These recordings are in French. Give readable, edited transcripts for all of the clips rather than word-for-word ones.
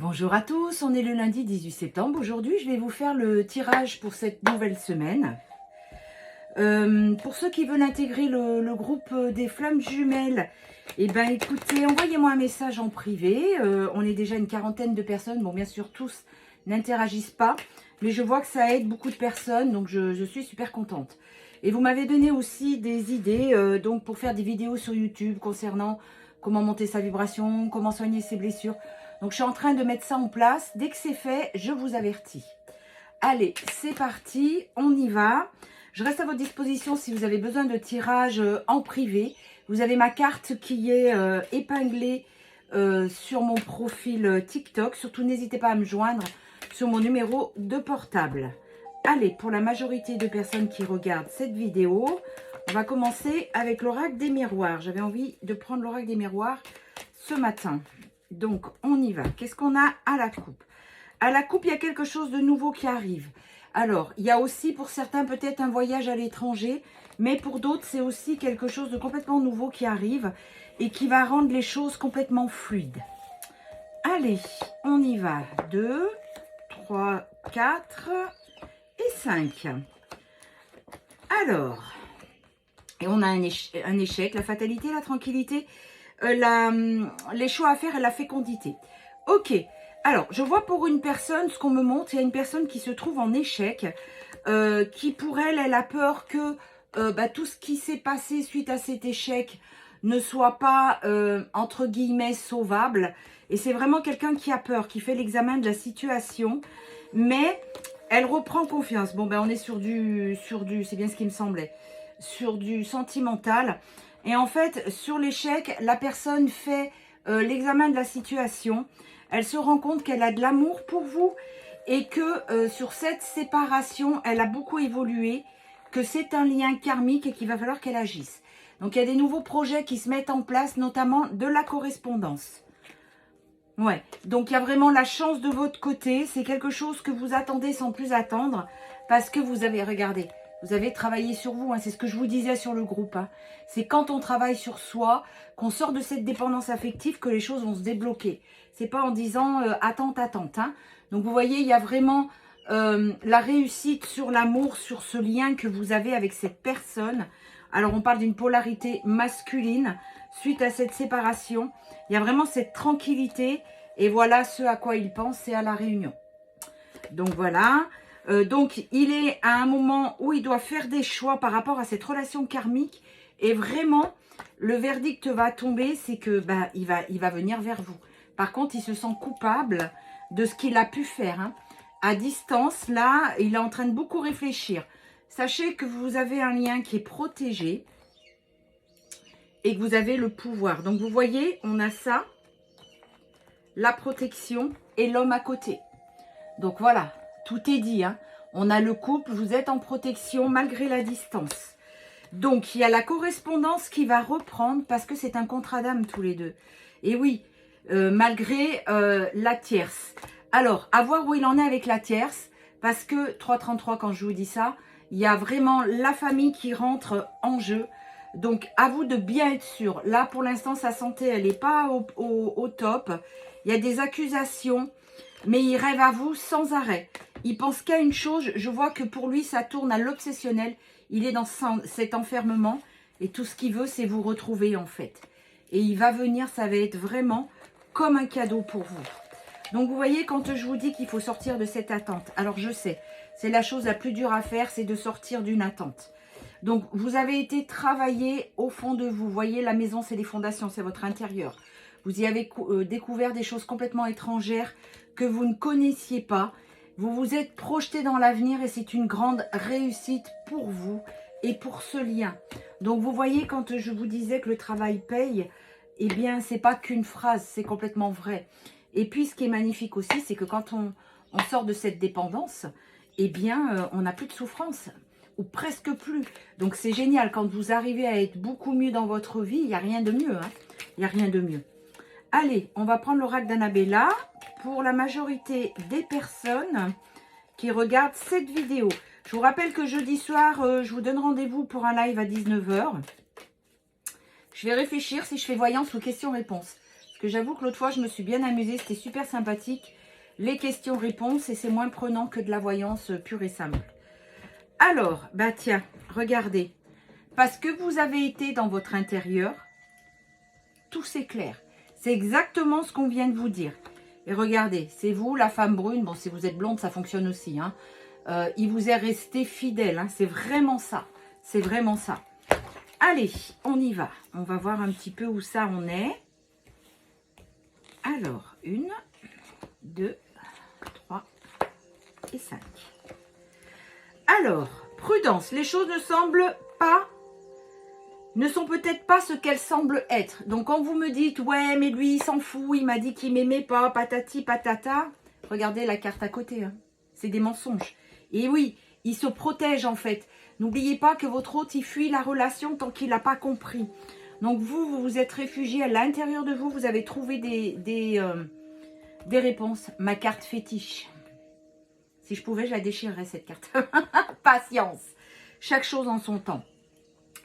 Bonjour à tous, on est le lundi 18 septembre. Aujourd'hui, je vais vous faire le tirage pour cette nouvelle semaine. Pour ceux qui veulent intégrer le groupe des flammes jumelles, eh ben, écoutez, envoyez-moi un message en privé. On est déjà une quarantaine de personnes. Bon, bien sûr, tous n'interagissent pas, mais je vois que ça aide beaucoup de personnes, donc je suis super contente. Et vous m'avez donné aussi des idées donc pour faire des vidéos sur YouTube concernant comment monter sa vibration, comment soigner ses blessures. Donc, je suis en train de mettre ça en place. Dès que c'est fait, je vous avertis. Allez, c'est parti, on y va. Je reste à votre disposition si vous avez besoin de tirage en privé. Vous avez ma carte qui est épinglée sur mon profil TikTok. Surtout, n'hésitez pas à me joindre sur mon numéro de portable. Allez, pour la majorité de personnes qui regardent cette vidéo, on va commencer avec l'oracle des miroirs. J'avais envie de prendre l'oracle des miroirs ce matin. Donc, on y va. Qu'est-ce qu'on a à la coupe? À la coupe, il y a quelque chose de nouveau qui arrive. Alors, il y a aussi pour certains peut-être un voyage à l'étranger, mais pour d'autres, c'est aussi quelque chose de complètement nouveau qui arrive et qui va rendre les choses complètement fluides. Allez, on y va. 2, 3, 4 et 5. Alors, et on a un échec, la fatalité, la tranquillité, les choix à faire et la fécondité. Ok, alors je vois pour une personne, ce qu'on me montre, il y a une personne qui se trouve en échec, qui pour elle, elle a peur que tout ce qui s'est passé suite à cet échec ne soit pas, entre guillemets, sauvable. Et c'est vraiment quelqu'un qui a peur, qui fait l'examen de la situation, mais elle reprend confiance. Bon, ben on est sur du c'est bien ce qui me semblait, sur du sentimental. Et en fait, sur l'échec, la personne fait l'examen de la situation. Elle se rend compte qu'elle a de l'amour pour vous et que sur cette séparation, elle a beaucoup évolué, que c'est un lien karmique et qu'il va falloir qu'elle agisse. Donc, il y a des nouveaux projets qui se mettent en place, notamment de la correspondance. Ouais, donc il y a vraiment la chance de votre côté. C'est quelque chose que vous attendez sans plus attendre parce que vous avez, regardez, vous avez travaillé sur vous, hein, c'est ce que je vous disais sur le groupe. Hein. C'est quand on travaille sur soi, qu'on sort de cette dépendance affective, que les choses vont se débloquer. C'est pas en disant attente. Hein. Donc vous voyez, il y a vraiment la réussite sur l'amour, sur ce lien que vous avez avec cette personne. Alors on parle d'une polarité masculine suite à cette séparation. Il y a vraiment cette tranquillité et voilà ce à quoi il pense, c'est à la réunion. Donc voilà. Donc, il est à un moment où il doit faire des choix par rapport à cette relation karmique. Et vraiment, le verdict va tomber, c'est que il va venir vers vous. Par contre, il se sent coupable de ce qu'il a pu faire. Hein. À distance, là, il est en train de beaucoup réfléchir. Sachez que vous avez un lien qui est protégé et que vous avez le pouvoir. Donc, vous voyez, on a ça, la protection et l'homme à côté. Donc, voilà. Tout est dit, hein. On a le couple, vous êtes en protection malgré la distance. Donc, il y a la correspondance qui va reprendre parce que c'est un contrat d'âme tous les deux. Et oui, malgré la tierce. Alors, à voir où il en est avec la tierce, parce que 333, quand je vous dis ça, il y a vraiment la famille qui rentre en jeu. Donc, à vous de bien être sûr. Là, pour l'instant, sa santé, elle n'est pas au top. Il y a des accusations, mais il rêve à vous sans arrêt. Il pense qu'à une chose, je vois que pour lui, ça tourne à l'obsessionnel. Il est dans cet enfermement et tout ce qu'il veut, c'est vous retrouver en fait. Et il va venir, ça va être vraiment comme un cadeau pour vous. Donc vous voyez, quand je vous dis qu'il faut sortir de cette attente, alors je sais, c'est la chose la plus dure à faire, c'est de sortir d'une attente. Donc vous avez été travaillé au fond de vous. Vous voyez, la maison, c'est les fondations, c'est votre intérieur. Vous y avez découvert des choses complètement étrangères que vous ne connaissiez pas. Vous vous êtes projeté dans l'avenir et c'est une grande réussite pour vous et pour ce lien. Donc, vous voyez, quand je vous disais que le travail paye, eh bien, c'est pas qu'une phrase, c'est complètement vrai. Et puis, ce qui est magnifique aussi, c'est que quand on sort de cette dépendance, eh bien, on n'a plus de souffrance, ou presque plus. Donc, c'est génial. Quand vous arrivez à être beaucoup mieux dans votre vie, il n'y a rien de mieux. Hein. Il n'y a rien de mieux. Allez, on va prendre l'oracle d'Annabella pour la majorité des personnes qui regardent cette vidéo. Je vous rappelle que jeudi soir, je vous donne rendez-vous pour un live à 19 h. Je vais réfléchir si je fais voyance ou question-réponse. que j'avoue que l'autre fois, je me suis bien amusée. C'était super sympathique. Les questions-réponses et c'est moins prenant que de la voyance pure et simple. Alors, bah tiens, regardez. Parce que vous avez été dans votre intérieur, tout s'éclaire. C'est exactement ce qu'on vient de vous dire. Et regardez, c'est vous, la femme brune. Bon, si vous êtes blonde, ça fonctionne aussi. Hein. Il vous est resté fidèle. Hein. C'est vraiment ça. C'est vraiment ça. Allez, on y va. On va voir un petit peu où ça on est. Alors, 1, 2, 3 et 5. Alors, prudence. Les choses ne semblent pas, ne sont peut-être pas ce qu'elles semblent être. Donc, quand vous me dites, ouais, mais lui, il s'en fout, il m'a dit qu'il m'aimait pas, patati, patata. Regardez la carte à côté. Hein. C'est des mensonges. Et oui, il se protège en fait. N'oubliez pas que votre hôte, il fuit la relation tant qu'il n'a pas compris. Donc, vous vous êtes réfugié à l'intérieur de vous. Vous avez trouvé des réponses. Ma carte fétiche. Si je pouvais, je la déchirerais cette carte. Patience. Chaque chose en son temps.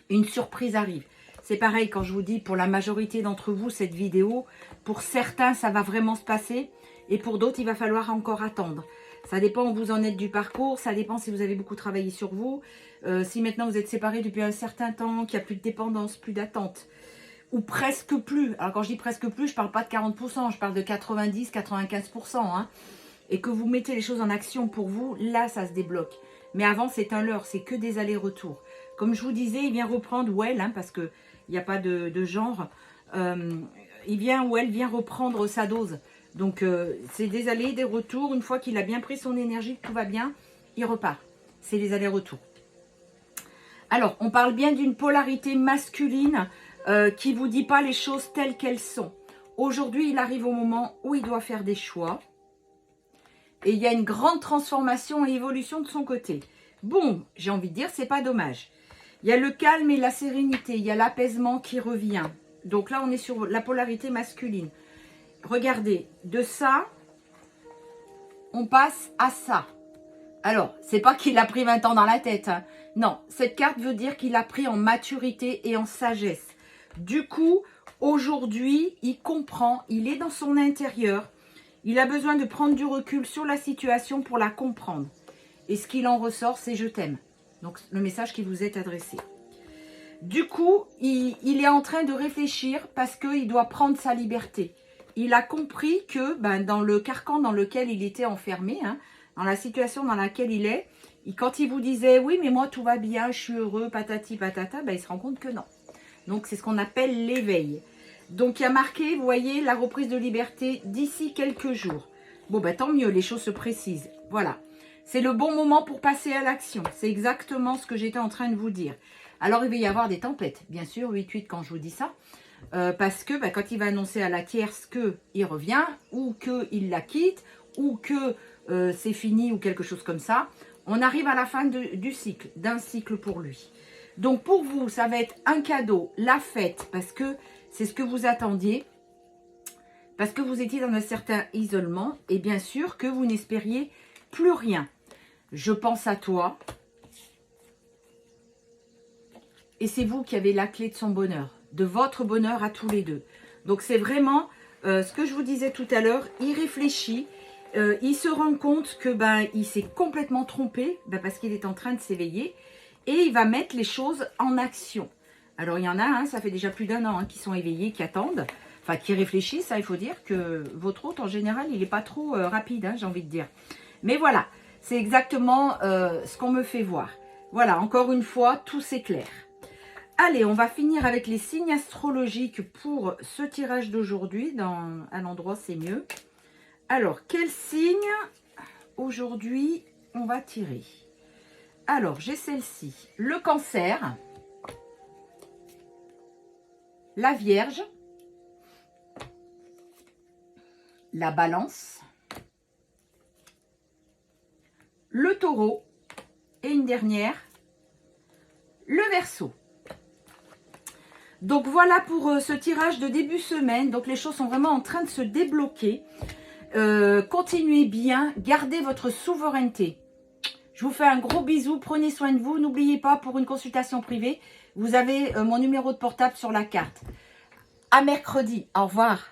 Une surprise arrive. C'est pareil quand je vous dis, pour la majorité d'entre vous, cette vidéo, pour certains, ça va vraiment se passer. Et pour d'autres, il va falloir encore attendre. Ça dépend où vous en êtes du parcours. Ça dépend si vous avez beaucoup travaillé sur vous. Si maintenant vous êtes séparés depuis un certain temps, qu'il n'y a plus de dépendance, plus d'attente. Ou presque plus. Alors quand je dis presque plus, je ne parle pas de 40%. Je parle de 90-95%. Hein. Et que vous mettez les choses en action pour vous, là, ça se débloque. Mais avant, c'est un leurre. C'est que des allers-retours. Comme je vous disais, il vient reprendre, ou elle, hein, parce qu'il n'y a pas de genre. Il vient ou elle vient reprendre sa dose. Donc, c'est des allers, des retours. Une fois qu'il a bien pris son énergie, tout va bien, il repart. C'est les allers-retours. Alors, on parle bien d'une polarité masculine qui ne vous dit pas les choses telles qu'elles sont. Aujourd'hui, il arrive au moment où il doit faire des choix. Et il y a une grande transformation et évolution de son côté. Bon, j'ai envie de dire, c'est pas dommage. Il y a le calme et la sérénité. Il y a l'apaisement qui revient. Donc là, on est sur la polarité masculine. Regardez, de ça, on passe à ça. Alors, c'est pas qu'il a pris 20 ans dans la tête. Hein. Non, cette carte veut dire qu'il a pris en maturité et en sagesse. Du coup, aujourd'hui, il comprend, il est dans son intérieur. Il a besoin de prendre du recul sur la situation pour la comprendre. Et ce qu'il en ressort, c'est « je t'aime ». Donc, le message qui vous est adressé. Du coup, il est en train de réfléchir parce qu'il doit prendre sa liberté. Il a compris que dans le carcan dans lequel il était enfermé, hein, dans la situation dans laquelle il est, quand il vous disait « oui, mais moi, tout va bien, je suis heureux, patati patata », il se rend compte que non. Donc, c'est ce qu'on appelle l'éveil. Donc, il y a marqué, vous voyez, la reprise de liberté d'ici quelques jours. Bon, tant mieux, les choses se précisent. Voilà. C'est le bon moment pour passer à l'action. C'est exactement ce que j'étais en train de vous dire. Alors, il va y avoir des tempêtes. Bien sûr, 8-8 quand je vous dis ça. Parce que quand il va annoncer à la tierce qu'il revient, ou qu'il la quitte, ou que c'est fini, ou quelque chose comme ça, on arrive à la fin du cycle, d'un cycle pour lui. Donc, pour vous, ça va être un cadeau, la fête, parce que c'est ce que vous attendiez, parce que vous étiez dans un certain isolement, et bien sûr que vous n'espériez plus rien. Je pense à toi, et c'est vous qui avez la clé de son bonheur, de votre bonheur à tous les deux. Donc c'est vraiment ce que je vous disais tout à l'heure, il réfléchit, il se rend compte que il s'est complètement trompé, parce qu'il est en train de s'éveiller, et il va mettre les choses en action. Alors il y en a, hein, ça fait déjà plus d'1 an, hein, qui sont éveillés, qui attendent, enfin qui réfléchissent. Il faut dire que votre hôte en général, il n'est pas trop rapide, hein, j'ai envie de dire. Mais voilà, c'est exactement ce qu'on me fait voir. Voilà, encore une fois, tout s'éclaire. Allez, on va finir avec les signes astrologiques pour ce tirage d'aujourd'hui. À l'endroit, c'est mieux. Alors, quel signe aujourd'hui on va tirer? Alors, j'ai celle-ci. Le Cancer, la Vierge, la Balance, le Taureau et une dernière, le Verseau. Donc voilà pour ce tirage de début semaine. Donc les choses sont vraiment en train de se débloquer. Continuez bien, gardez votre souveraineté. Je vous fais un gros bisou, prenez soin de vous. N'oubliez pas, pour une consultation privée, vous avez mon numéro de portable sur la carte. À mercredi, au revoir.